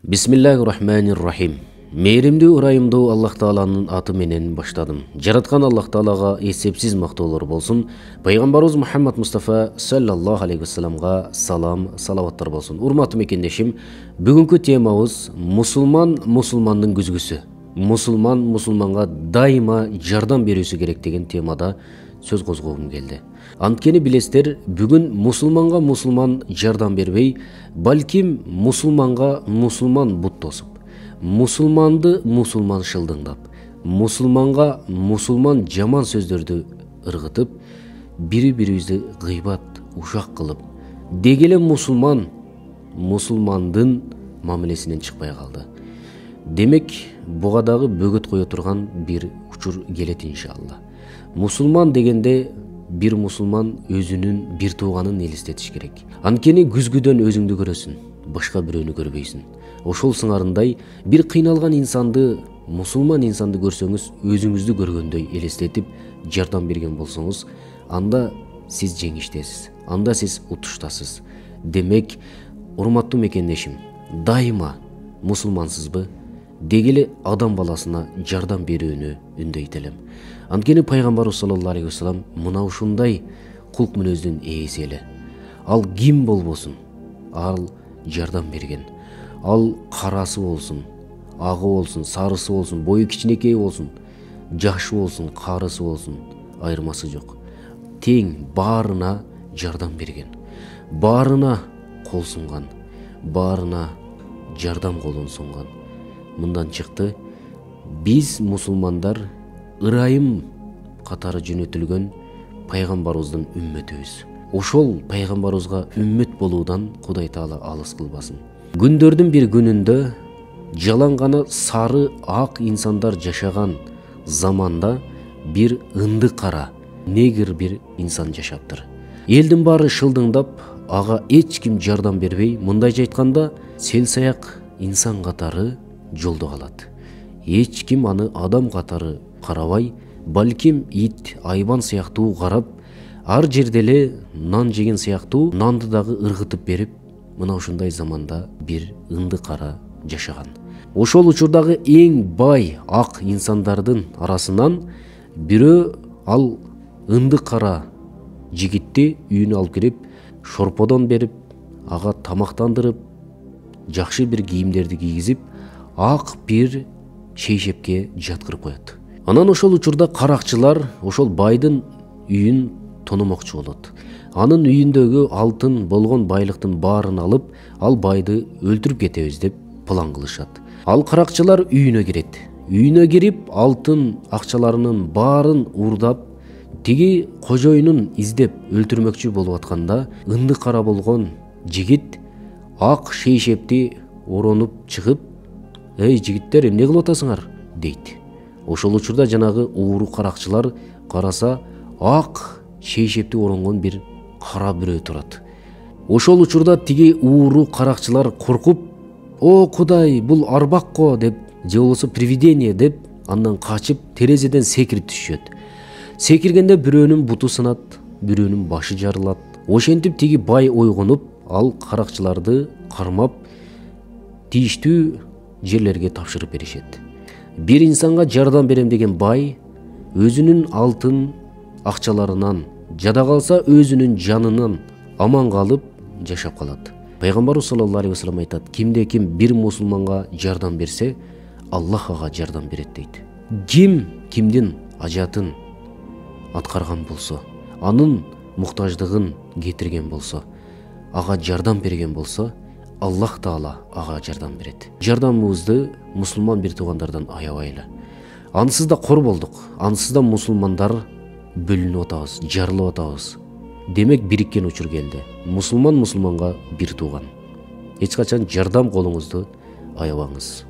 Бисмиллахир-рахманир-рахим. Мейримдүү ырайымдуу Аллах Тааланын аты менен баштадым. Жараткан Аллах Таалага эсепсиз мактоолор болсун. Пайгамбарыбыз Мухаммад Мустафа саллаллаху алейхи вассаламга салам, салаваттар болсун. Урматтуу мекендешим, бүгүнкү темабыз мусулмандын күзгүсү. Мусулманга дайыма жардам берүүсү керек деген темада сөз козгогум келди. Анткени билесиздер, бүгүн мусулман жардам бербей, балким мусулман бут тосуп, мусулманды мусулман шылдыңдап, мусулман жаман сөздөрдү ыргытып, бири-бирибизди гыйбат, ушак кылып, дегеле мусулмандын мамилесинен чыкпай калды. Демек, буга дагы бөгөт кое турган бир учур келет иншалла. Мусулман дегенде бир мусулман өзүнүн бир тууганын элестетиш керек. Анткени күзгүдөн өзүңдү көрөсүн, башка бирөөнү көрбөйсүн. Ошол сыңарындай бир кыйналган инсанды, мусулман инсанды көрсөңүз, өзүңүздү көргөндөй элестетип жардам берген болсоңуз, анда сиз жеңиштесиз, анда сиз утуштасыз. Демек, урматтуу мекендешим, дайыма мусулмансызбы, дегеле адам баласына жардам берүүнү үндөйт элем. Анткени пайгамбарыбыз саллаллаху алейхи вассалам мына ушундай кулк мүнөздүн ээси эле. Ал ким болбосун, ал жардам берген. Ал карасы болсун, агы болсун, сарысы болсун, бою кичинекей болсун, жашы болсун, карысы болсун, айырмасы жок. Тең баарына жардам берген. Баарына кол сунган, баарына жардам колун сунган. Мындан чыкты, биз мусулмандар ырайым катары жөнөтүлгөн пайгамбарыбыздын үммөтүбүз. Ошол пайгамбарыбызга үммөт болуудан Кудай Таала алыс кылбасын. Күндөрдүн бир күнүндө жалаңганы сары ак инсандар жашаган заманда бир ынды кара негр бир инсан жашаптыр. Элдин баары шылдыңдап, ага эч ким жардам бербей, мындайча айтканда, селсаяк инсан катары жолдо калат. Эч ким аны адам катары карабай, балким ит, айбан сыяктуу карап, ар жерде эле нан жеген сыяктуу нанды дагы ыргытып берип, мына ушундай заманда бир ынды кара жашаган. Ошол учурдагы эң бай ак инсандардын арасынан бирөө ал ынды кара жигитти үйүнө алып кирип, шорподон берип, ага тамактандырып, жакшы бир кийимдерди кийгизип, ак бир шейшепке жаткырып коет. Анан ошол учурда каракчылар ошол байдын үйүн тономокчу болот. Анын үйүндөгү алтын болгон байлыктын баарын алып, ал байды өлтүрүп кетебиз деп план кылышат. Ал каракчылар үйүнө кирет. Үйүнө кирип, алтын акчаларынын баарын уурдап, тиги кожоюнун издеп өлтүрмөкчү болуп атканда, ынды кара болгон жигит ак шейшепти оронуп чыгып, "Эй жигиттер, эмне кылып атасыңар?" дейт. Ошол учурда жанагы ууру каракчылар караса, ак шейшепти оронгон бир кара бирөө турат. Ошол учурда тиги ууру каракчылар коркуп, "О Кудай, бул арбакко" деп, же болбосо привидение деп, андан качып терезеден секирип түшөт. Секиргенде бирөөнүн буту сынат, бирөөнүн башы жарылат. Ошентип тиги бай ойгонуп, ал каракчыларды кармап, тийиштүү жерлерге тапшырып беришет. Бир инсанга жардам берем деген бай өзүнүн алтын акчаларынан, жада калса өзүнүн жанынан аман калып жашап калат. Пайгамбарыбыз саллаллаху алейхи вассалам айтат: "Кимде ким бир мусулманга жардам берсе, Аллах ага жардам берет" дейт. Ким кимдин ажатын аткарган болсо, анын муктаждыгын кетирген болсо, ага жардам берген болсо, Аллах Таала ага жардам берет. Жардамыбызды мусулман бир туугандардан аябайлы. Ансыз да кор болдук, ансыз да мусулмандар бөлүнүп атабыз, жарылып атабыз. Демек бириккен учур келди. Мусулманга бир тууган. Эч качан жардам колуңузду аябаңыз.